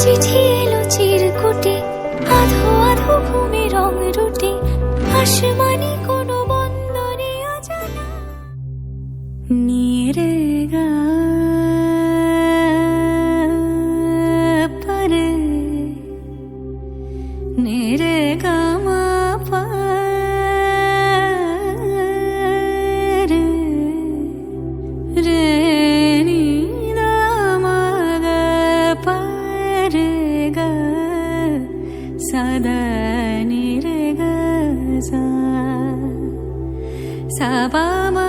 চিঠি এলো চিরকুটে, আধো আধো ঘুমে রং রুটে, আসমানি কোনো বন্দরে অজানা নিয়ে রে গা পারে নে রে গা মা পারে রে নি দা মা গা পারে গা সাদা নি রে গা সা সা পা মা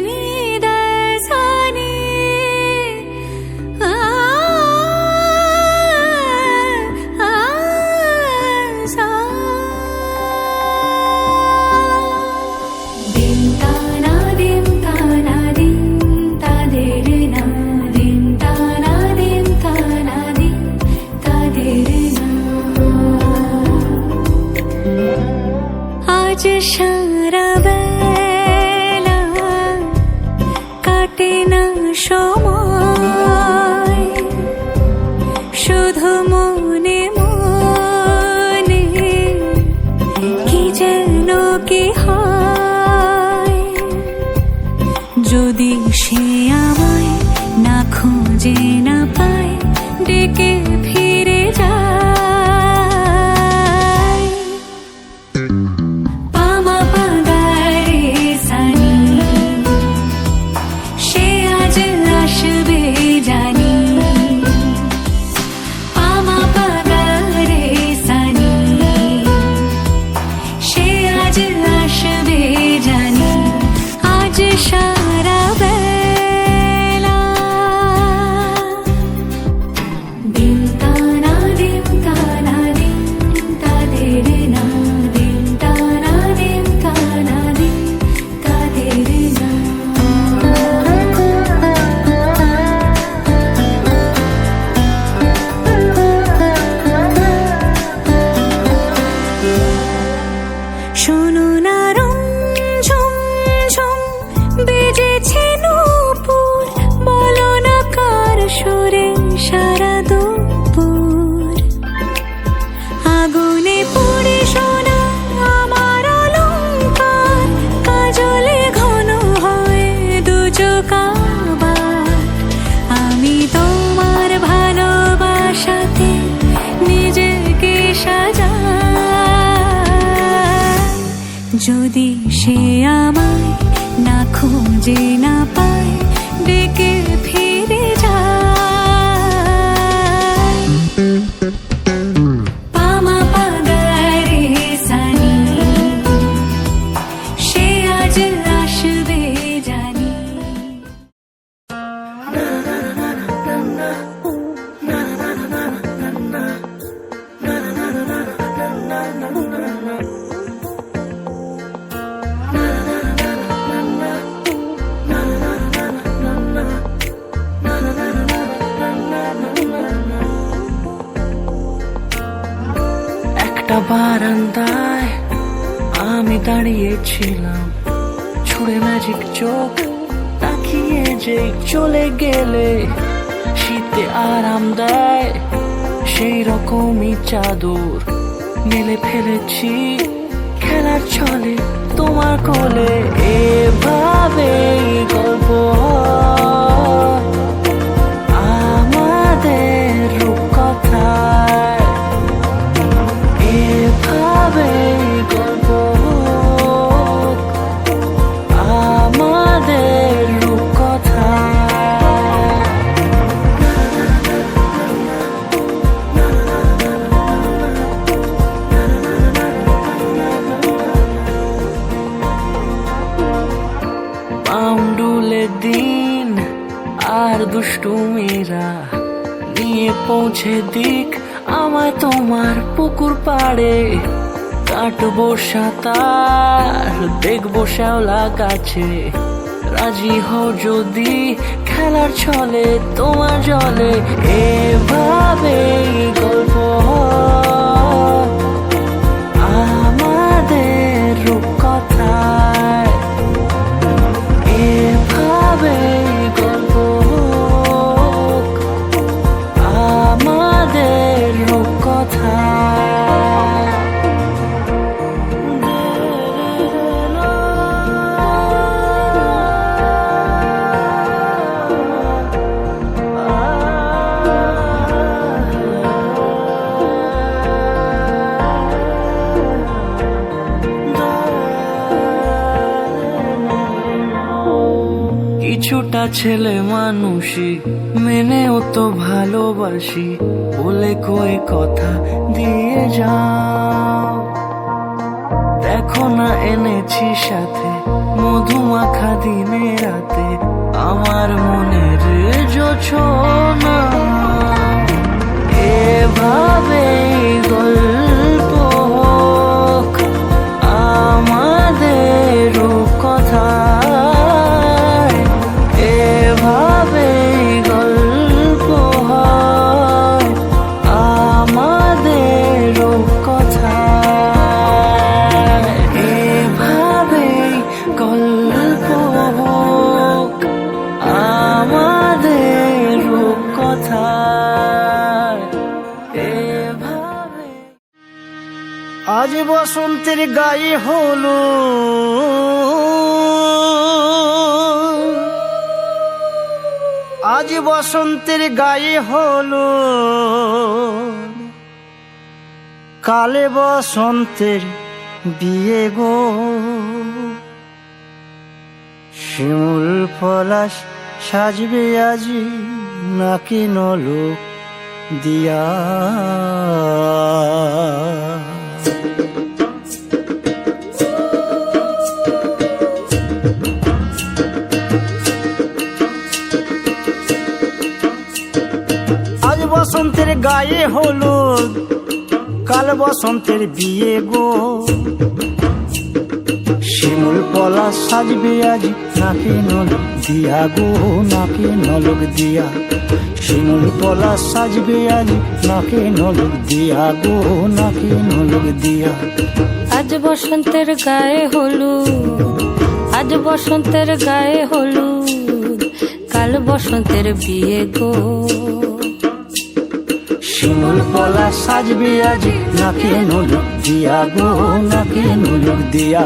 নি দা সা নি আ আ সা দিন তা না দিন তা না দিন তা দে রে না দিন তা না দিন তা না দিন তা দে রে না আজ সারা বেলা কাটে না সময় শুধু মনে মনে কি যেন কি হয় যদি সে আমায় না খোঁজে না পায় ডেকে ফিরে যায় পামা পাগারে সানি সে আজ আসবে জানি পামা পাগারে সানি সে আজ আসবে জানি আজ সারা বেলা দিন তা না দিন তা না দিন তা দে রে না দিন তা না দিন তা না দিন তা দে রে না শোনো না ঝুম ঝুম বেজেছে নূপুর বলো না কার সুরে সারা দুপুর আগুনে পুড়ে সোনা আমার অলংকার কাজলে ঘন হয় দু চোখ আবার আমি তোমার ভালোবাসাতে নিজেকে সাজাই যদি সে আমায় না খোঁজে না পায় ডেকে ফিরে যায় পামা পাগারে সানি সে আজ আসবে জানি একটা বারান্দায় আমি দাঁড়িয়েছিলাম, ছুঁড়ে ম্যাজিক চোখ তাকিয়ে যে চলে গেলে শীতে আরাম দেয় সেই রকমই চাদর মেলে ফেলেছি খেলার ছলে তোমার কোলে। এভাবে গল্প হয় আমাদের রূপকথায়, এভাবে গল্প হোক আমাদের রূপকথায়। পাউন্ডুলে দিন আর দুষ্টুমিরা নিয়ে পৌঁছে দিক আমায় তোমার পুকুর পাড়ে। কাটবো সাঁতার দেখবো শ্যাওলা গাছে, রাজি হও যদি খেলার ছলে তোমার জলে। এভাবে গল্প হয় আমাদের রূপকথায়, এভাবে গল্প হোক আমাদের কিছুটা ছেলে মানুষই মেনেও তো ভালোবাসি বলে কয়ে কথা দিয়ে যাও। দেখো না এনেছি সাথে মধুমাখা দিনে রাতে আমার মনের জোছনা। এভাবে গল্প হোক আমাদের কথায়, এভাবে গল্প হয় আমাদের কথায়, এভাবে গল্প হোক আমাদের কথায়, এভাবে। আজ বসন্তের গায়ে হলো আজ বসন্তের গায়ে হলো কালে বসন্তের বিয়ে গো। শিমুল পলাশ সাজবে আজি নাকি নলোক দিয়া। আজ বসন্তের গায়ে হলুদ কাল বসন্তের বিয়ে গো। শিমুল পলাশ সাজবে আজ নাকি নলক দিয়া গো, নাকি নলক দিয়া। শিমুল পলাশ সাজবে আজ নাকি নলক দিয়া গো, নাকি নলক দিয়া। আজ বসন্তের গায়ে হলুদ, আজ বসন্তের গায়ে হলুদ, কাল বসন্তের বিয়ে গো। শিমুল পলাশ সাজবে আজ নাকি নলক দিয়া গো, নাকি নলক দিয়া।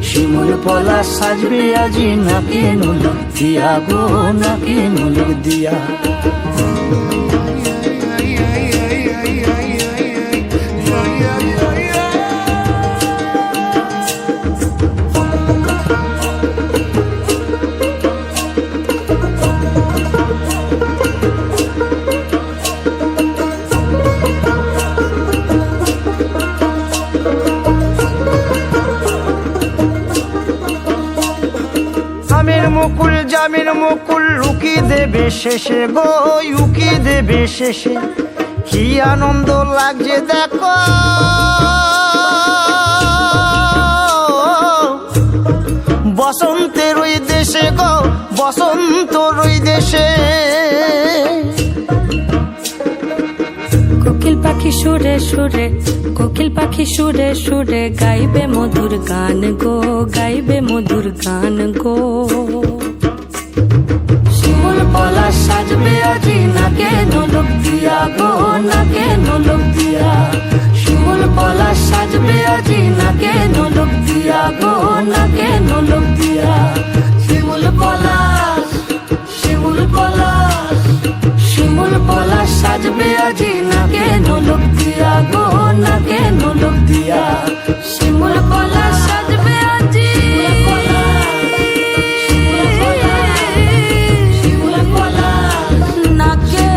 শিমুল পলাশ সাজবে আজ নাকি নলক দিয়া গো, নাকি নলক দিয়া। মুকুল জামিন মুকুল লুকি দেবে শেষে গো, উকি দেবে শেষে। কি আনন্দ লাগছে দেখো বসন্তের ওই দেশে গো, বসন্তর ওই দেশে। কোকিল পাখি সুরে সুরে, কোকিল পাখি সুরে সুরে গাইবে মধুর গান গো, গাইবে মধুর গান গো। শিমুল পলাশ সাজবে আজি নাকে নলক দিয়া গো, নাকে নলক দিয়া। শিমুল পলাশ সাজবে আজি নাকে নলক দিয়া গো, নাকে নলক দিয়া। শিমুল পলাশ, শিমুল পলাশ, শিমুল পলাশ সাজবে আজি নাকে নলক দিয়া গো, নাকে নলক দিয়া। শিমুল পলাশ সাজবে আজি, শিমুল পলাশ নাকে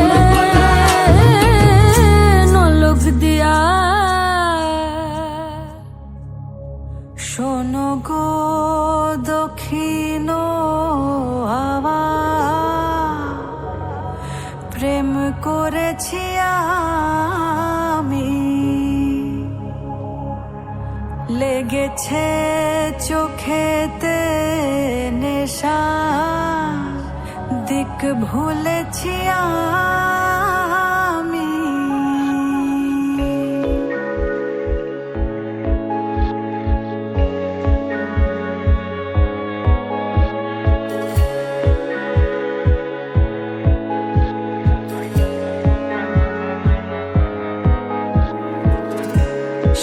নলক দিয়া। শোনো গো দক্ষিণ হাওয়া, প্রেম করেছি আমি, লেগেছে চোখেতে নেশা, দিক ভুলেছি আমি।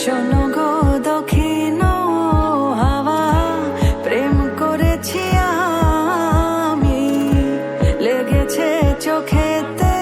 শোনো গো দক্ষিণ হাওয়া, প্রেম করেছি আমি, লেগেছে চোখেতে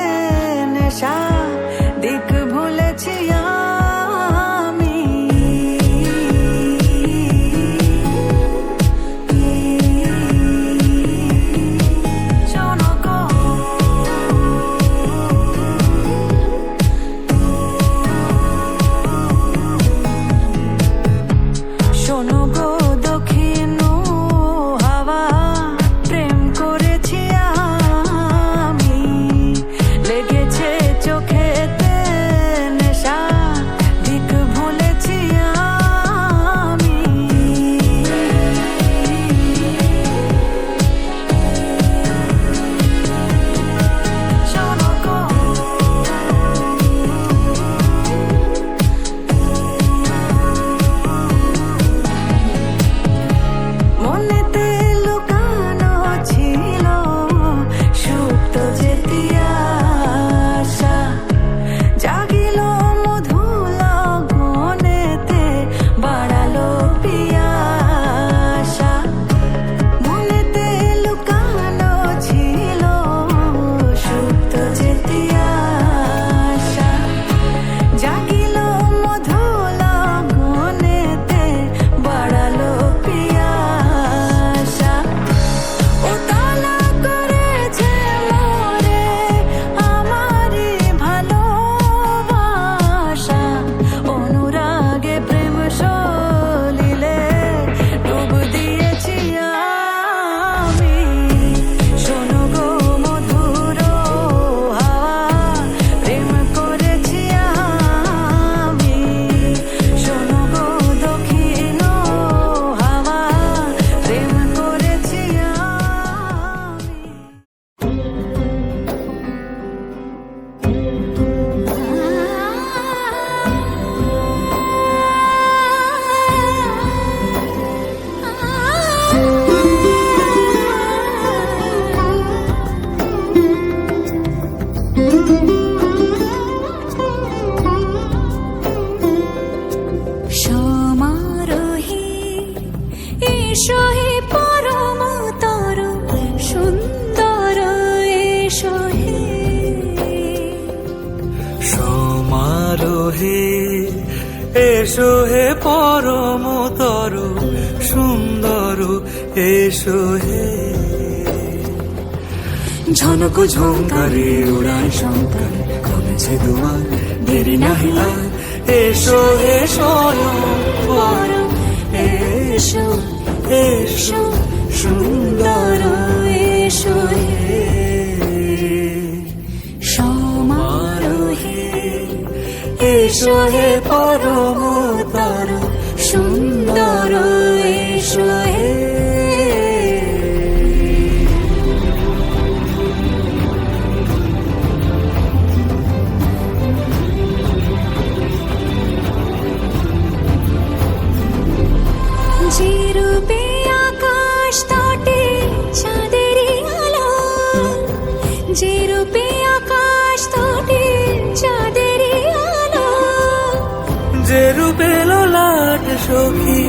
এসো হে পরমতর সুন্দর এসো হে সমারোহে এসো হে পরমতর সুন্দর এসো হে ঝনক ঝঙ্কারে উড়ায় শঙ্কর খুলেছে দুয়ার দেরি নাহি আর এসো হে স্বয়ং পরম এসো এসো সুন্দর এসো হে সমারোহে এসো হে পরমতর সুন্দর এসো হে যে রূপে আকাশ তটে চাঁদেরই আলো যে রূপে আকাশ তটে চাঁদেরই আলো যে রূপে ললাট সখী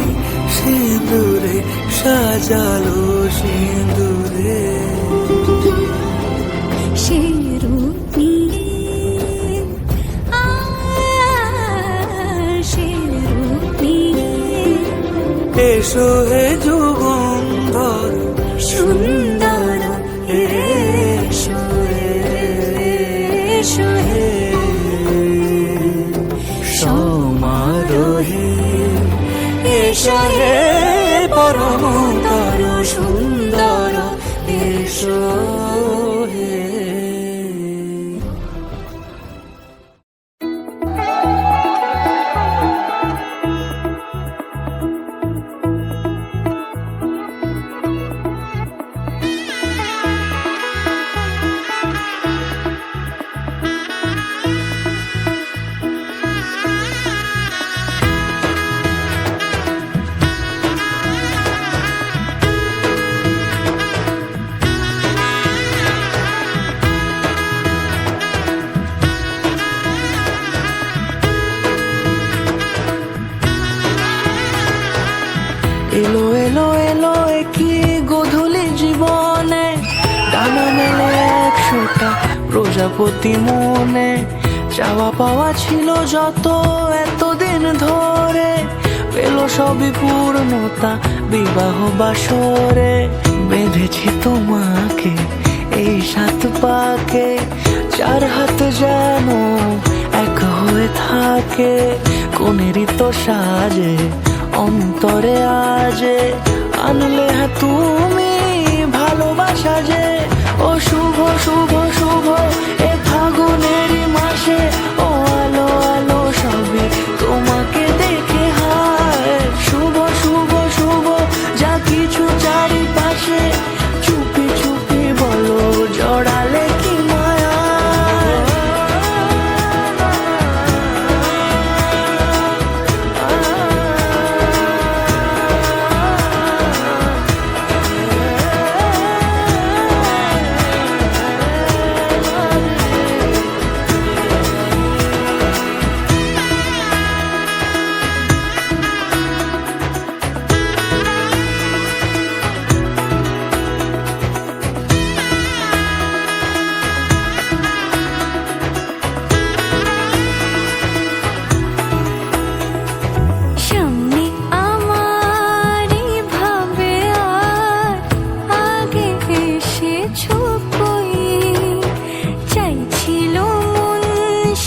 সিঁদুরে সাজালো সিঁদুরে সে রূপ নিয়ে সে রূপ নিয়ে এসো হে যুগন্ধর সুন্দর এসো এসো হে সমারোহে এসো হে পরমতর সুন্দর এসো হে এলো এলো এলো কি গোধূলি জীবনে ডানা মেলে 100টা প্রজাপতি মনে চাওয়া পাওয়া ছিল যত এতদিন ধরে পেল সবই পূর্ণতা বিবাহ বাসরে বেঁধেছি তোমাকে এই 7 পাকে 4 হাত যেন এক হয়ে থাকে কোনেরই তো সাজে অন্তরে আজে আনলে হ্যাঁ তুমি ভালোবাসা যে ও শুভ শুভ শুভ এ ফাগুনেরই মাসে ও আলো আলো সবে তোমাকে দেখে হায় শুভ শুভ শুভ যা কিছু চারিপাশে চুপি চুপি বলো জড়ালে কি মায়া সামনে আমারই ভাবে আর আগে এসেছো কই চাইছিল মন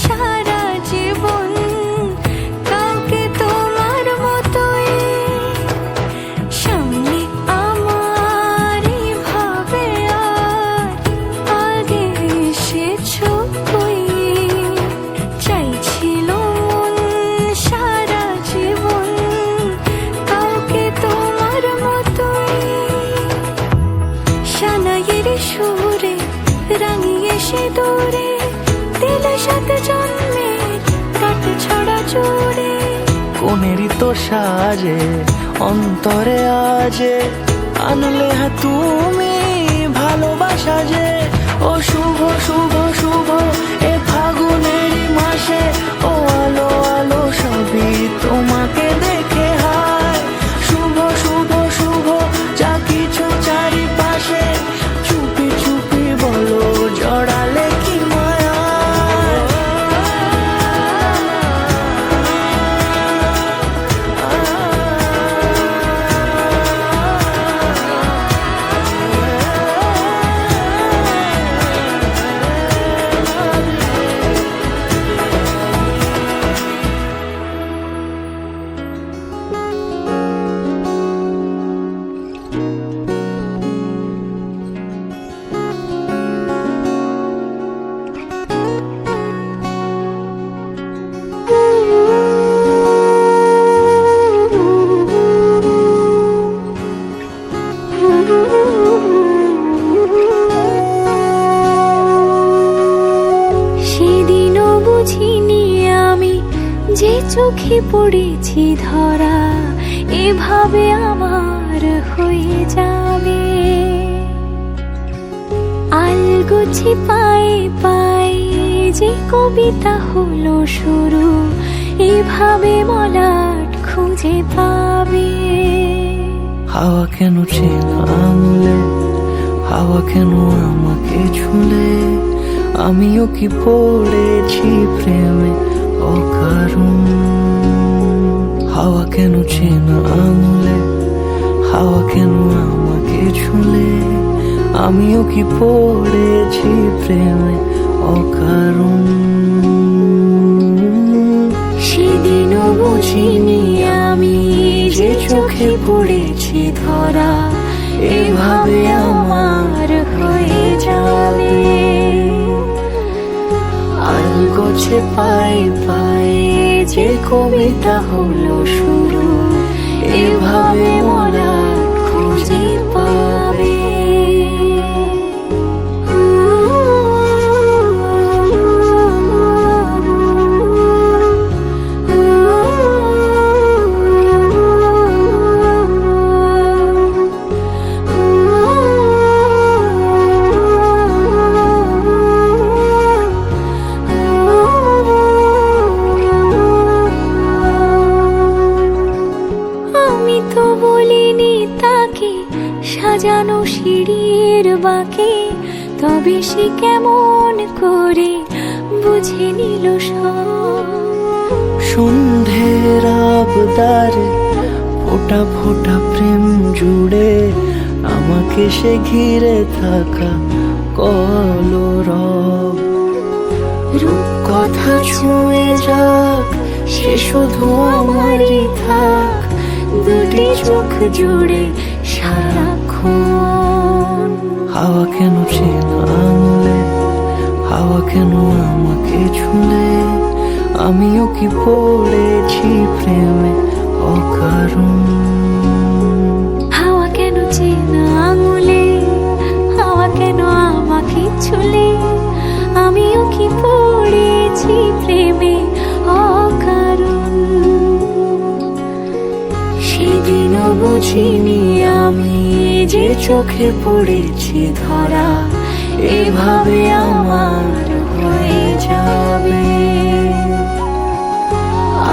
সারা জীবন কাউকে তোমার মতোই সামনে আমারই ভাবে আর আগে এসেছো কই চাইছিল মন সারা জীবন কাউকে তোমার মতোই সানাইয়ের সুরে রাঙিয়ে সে দূরে দিল 7 জন্মের কাট ছড়া জুড়ে কোনেরই তো সাজে অন্তরে আজে আনলে হ্যাঁ তুমি ভালোবাসা যে ও শুভ শুভ শুভ এ ফাগুনেরই মাসে ও আলো আলো সবই তোমাকে দেখে হায় শুভ শুভ শুভ পড়েছি ধরা, এভাবে আমার হয়ে যাবে। আলগোছি পায়ে পায়ে যে কবিতা হলো শুরু, এভাবে মলাট খুঁজে পাবে। হাওয়া কেন চেনা আঙুলে, হাওয়া কেন আমাকে ছুলে, আমিও কি পড়েছি প্রেমে অকারণ। হাওয়া কেন চেনা আঙুলে, হাওয়া কেন আমাকে ছুলে, আমিও কি পড়েছি প্রেমে অকারণ। সেদিনও বুঝিনি আমি যে চোখে পড়েছি ধরা, এভাবে আমার হয়ে যাবে। আলগোছে পায়ে পায়ে যে কবিতা হলো শুরু, এভাবে মলাট খুঁজে পাবে। আমি তো বলিনি তাকে সাজানো সিঁড়ির বাঁকে, তবে সে কেমন করে বুঝে নিল সব। সন্ধ্যের আবদারে ফোটা ফোটা প্রেম জুড়ে, আমাকে সে ঘিরে থাকা কলরব। রূপকথা ছুঁয়ে যাক, সে শুধু আমারই থাক, দুটি চোখ জুড়ে সারাক্ষণ। হাওয়া কেন চেনা আঙুলে, হাওয়া কেন আমাকে ছুলে, আমিও কি পড়েছি প্রেমে অকারণ। হাওয়া কেন চেনা আঙুলে, হাওয়া কেন আমাকে ছুলে, আমিও কি পড়েছি প্রেমে অকারণ। সেদিনও বুঝিনি আমি যে চোখে পড়েছি ধরা, এভাবে আমার হয়ে যাবে।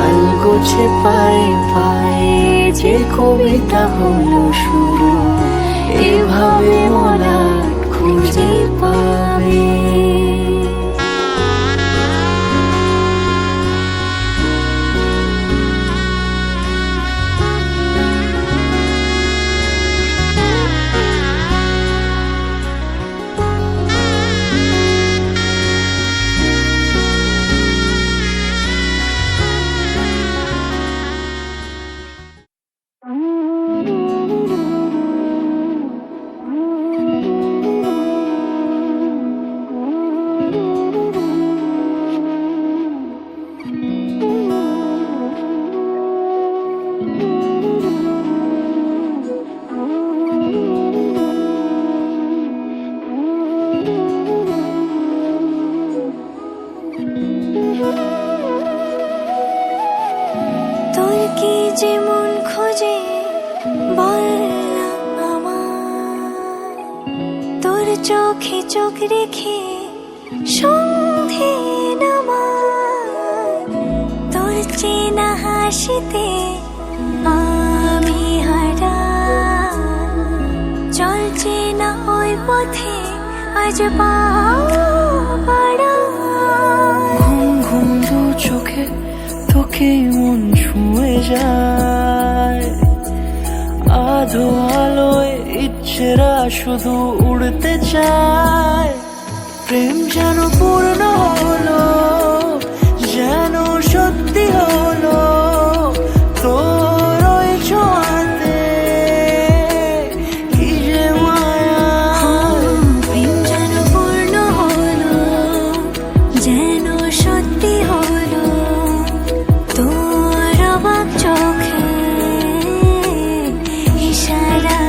আলগোছে পায়ে পায়ে যে কবিতা হলো শুরু, এভাবে মলাট খুঁজে পাবে। তোর কি যেমন খোঁজে বল না আমার, তোর চোখে চোখ রেখে সন্ধে নামার। তোর চেনা হাসিতে আমি হারা, চলছে না ওই পথে আজ পা বাড়া। ঘুম ঘুম দু চোখে তোকে মন ছুঁয়ে যায়, আধো আলোয় ইচ্ছেরা শুধু উড়তে চায়। প্রেম যেন পূর্ণ হলো, যেন সত্যি হলো, তোর ওই ছোঁয়াতে কি যে মায়া। প্রেম যেন পূর্ণ হলো, যেন সত্যি হলো, তোর অবাক চোখে ইশারা।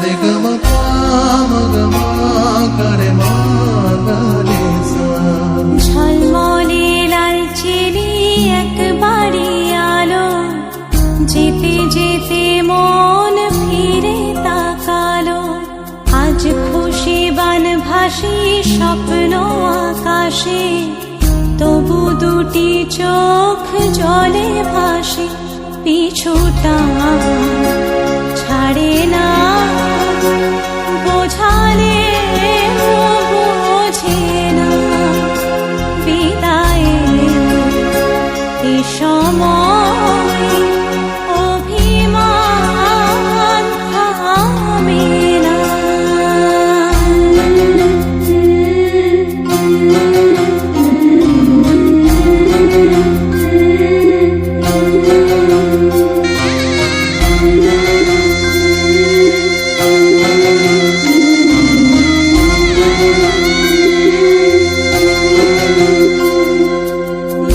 रे ग म प म ग म ग रे म ग रे सा। ঝলমলে লাল চিনি এক বাড়ি আলো, যেতে যেতে মন ফিরে তাকালো। আজ খুশি বান ভাসি স্বপ্ন আকাশে, তবু দুটি চোখ জলে ভাসে। পিছুটা ছাড়ে না, বোঝালে বোঝে না। বিদায়ে এ সময় অভিমান থামে না।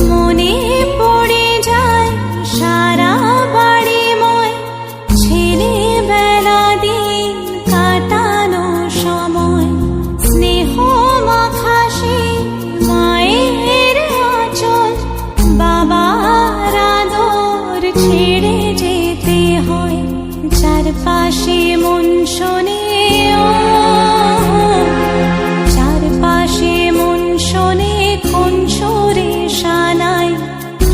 মনে পড়ে যায় সারা বাড়িময়, ছেলেবেলা দিন কাটানো সময়। স্নেহ মাখাসে মায়ের আঁচল, বাবার আদর ছেড়ে যেতে হয়। চারপাশে মন শোনে ও, চারপাশে মন শোনে কোন সুরে শানাই।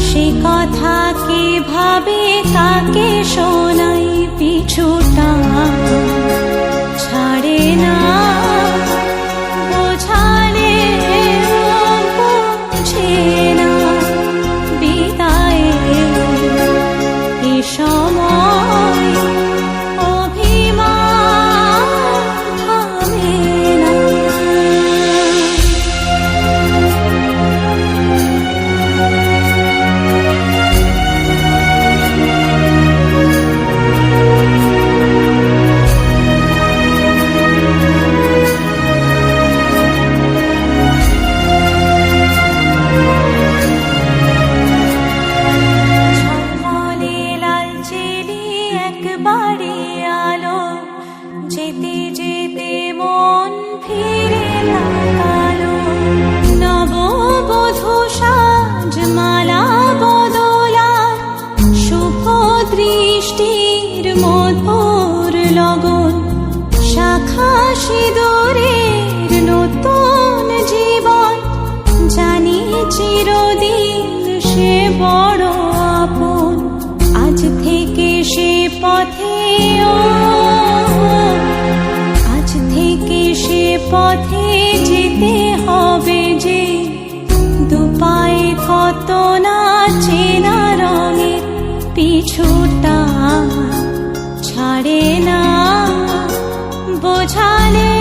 সে কথা কে ভাবে কাকে শোনাই। পিছুটা ছাড়ে না, বোঝালে বোঝে না। বিদায়ে এ সময় অভিমান থামে না। ঝলমলে লাল চিনি এক বাড়ি আলো, যেতে যেতে মন ফিরে তাকালো। নববধূ সাজ মালা বদলার, শুভ দৃষ্টির মধুর লগন। শাখা সিঁদুরের নতুন জীবন, জানি চিরদিন সে বড় আপন। আজ থেকে সে পথে ও, আজ থেকে সে পথে যেতে হবে যে। দুপায়ে কত না চেনা রঙে, পিছুটা ছাড়ে না। বোঝালে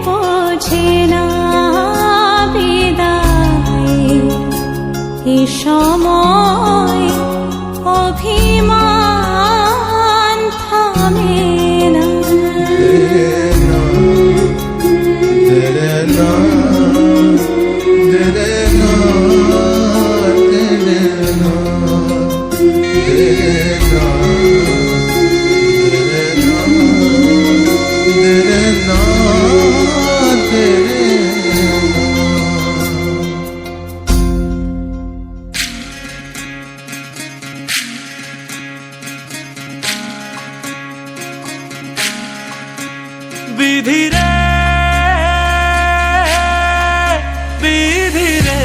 বোঝে না। বিদায়ে এ সময় অভিমান থামে না। तेरे ना तेरे ना तेरे ना तेरे ना तेरे ना तेरे ना तेरे ना। বিধি রে বিধি রে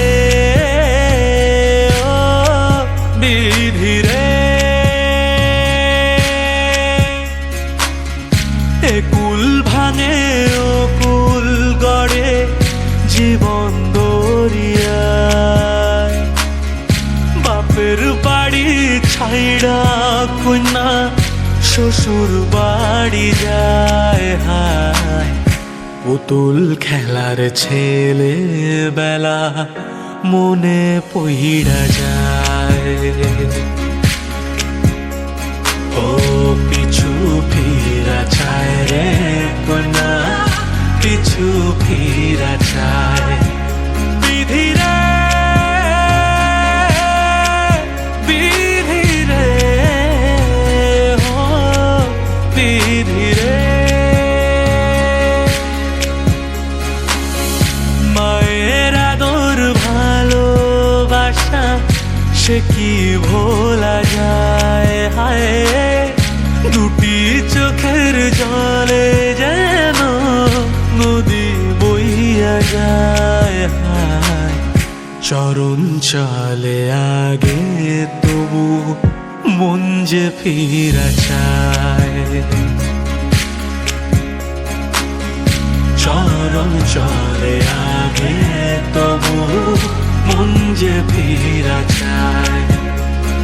ও বিধি রে, এ কুল ভাঙে ও কুল গড়ে জীবন দরিয়ায়। বাপের বাড়ি ছাইড়া কন্যা শ্বশুর বাড়ি যায়। হায় পুতুল খেলার ছেলে বেলা মনে পইড়া যায়। ও পিছু ফিরা চায় রে কন্যা, পিছু ফিরা চায়। বিধি রে বিধি রে ও বিধি সে কি ভোলা যায় হায় দুটি চোখের জলে যেন নদী বইয়া যায় হায় চরণ চলে আগে তবু মন যে ফিরা চায় চরণ চলে আগে তবু মন যে ফিরা চায়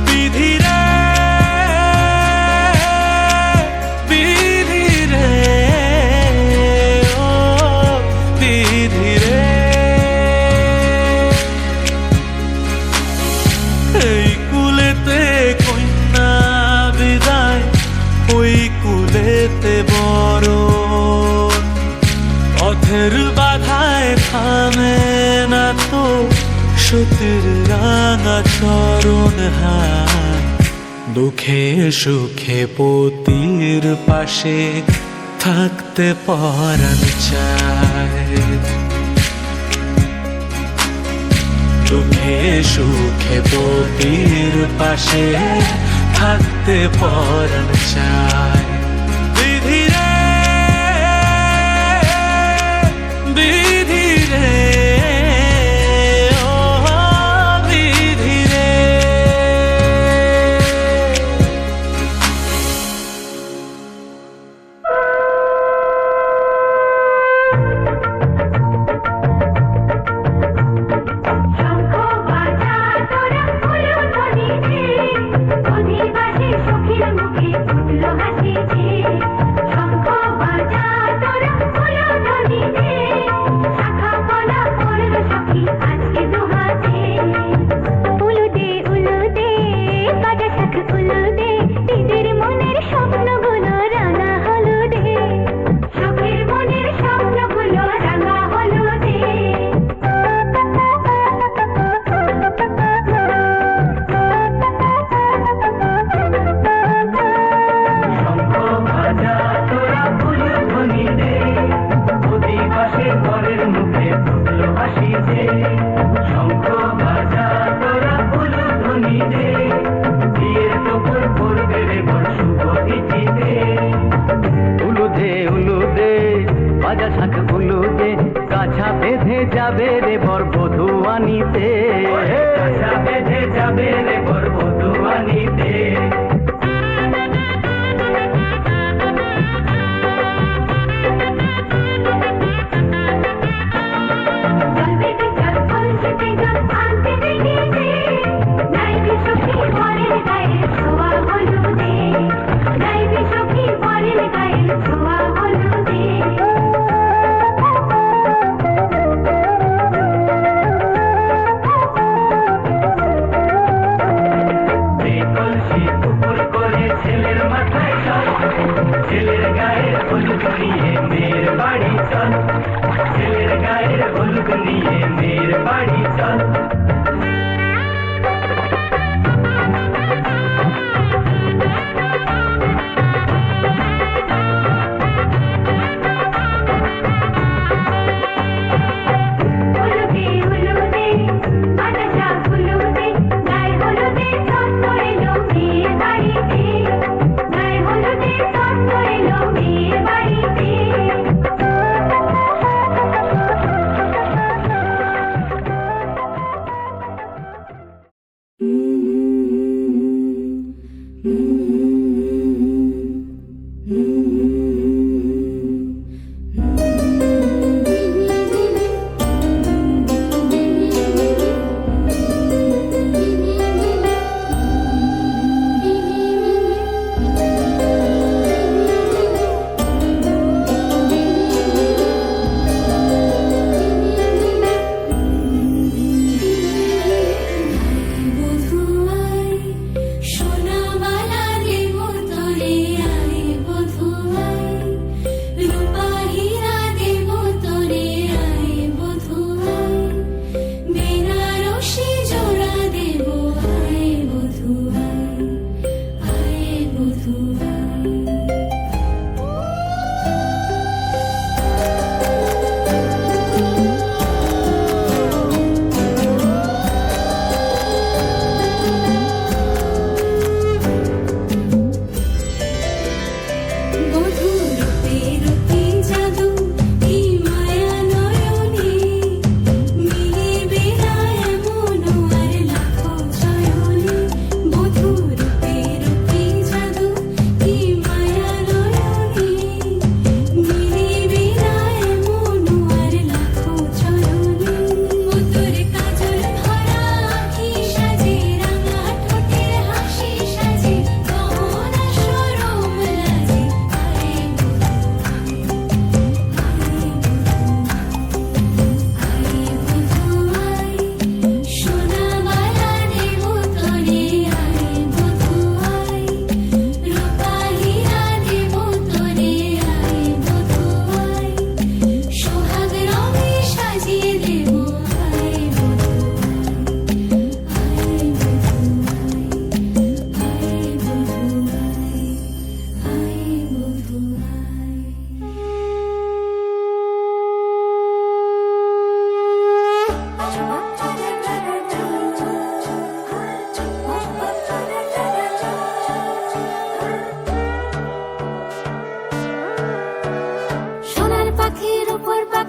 বিধিরে বিধিরে ও বিধিরে এই কুলেতে কন্যা বিদায় ওই কুলেতে বড় পথের বাধায় থামে না তো সতীর রাঙা চরণ হায় দুঃখে সুখে পতির পাশে থাকতে পরাণ চায় দুঃখে সুখে পতির পাশে থাকতে পরাণ চায় বিধিরে বিধিরে ও বিধিরে যাবে রে বর বধূ আনিতে বেঁধে যাবে রে বর বধূ আনিতে ছেলের গায়ের হলুদ নিয়ে মেয়ের বাড়ি চল ছেলের গায়ের হলুদ নিয়ে মেয়ের বাড়ি চল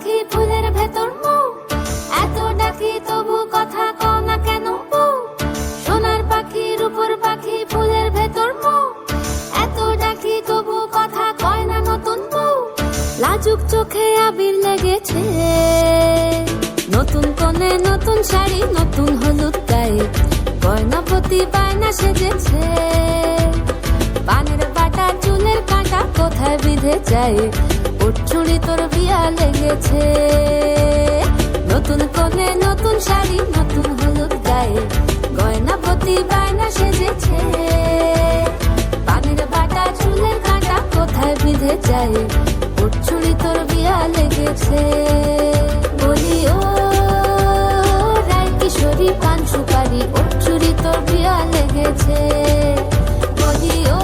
পাখি ফুলের ভেতর মৌ, এত ডাকি তবু কথা কও না কেন বউ? সোনার পাখি রূপোর পাখি ফুলের ভেতর মৌ, এত ডাকি তবু কথা কয় না নতুন বউ। লাজুক চোখে আবির লেগেছে, নতুন কোণে নতুন শাড়ি নতুন হলুদ গায়ে, গয়নাপতি বায়না সেজেছে। পানের বাটা চুলের কাঁটা কোথায় বিঁধে যায়, ওর চুড়ি তোর বিয়া লেগেছে। নতুন কোণে নতুন শাড়ি নতুন হলুদ গায়ে, গয়নাপতি বায়না সেজেছে। পানের বাটা চুলের কাঁটা কোথায় বিঁধে যায়, ওর চুড়ি তোর বিয়া লেগেছে। বলি ও রায় কিশোরী পান সুপারি, ওর চুড়ি তোর বিয়া লেগেছে। বলি ও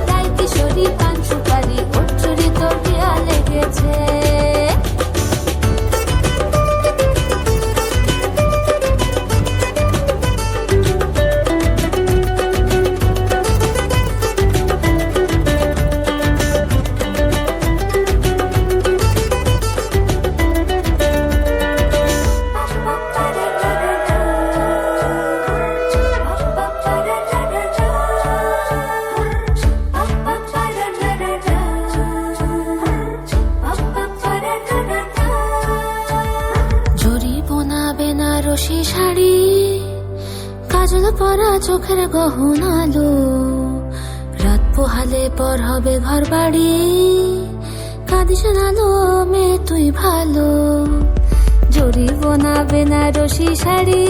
রায় কিশোরী পান সুপারি, ওর চুড়ি তোর বিয়া লেগেছে। জরি বোনা বেনারসি শাড়ি, কাজল পরা চোখের গহনালো, রাত পোহালে পর হবে ঘর বাড়ি, কাঁদিস নালো মেয়ে তুই ভালো। জরি বোনা বেনারসি শাড়ি,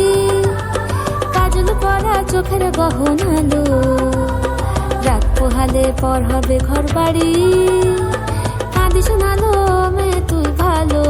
কাজল পরা চোখের গহনালো, রাত পোহালে পর হবে ঘর বাড়ি, কাঁদিস নালো মেয়ে তুই ভালো।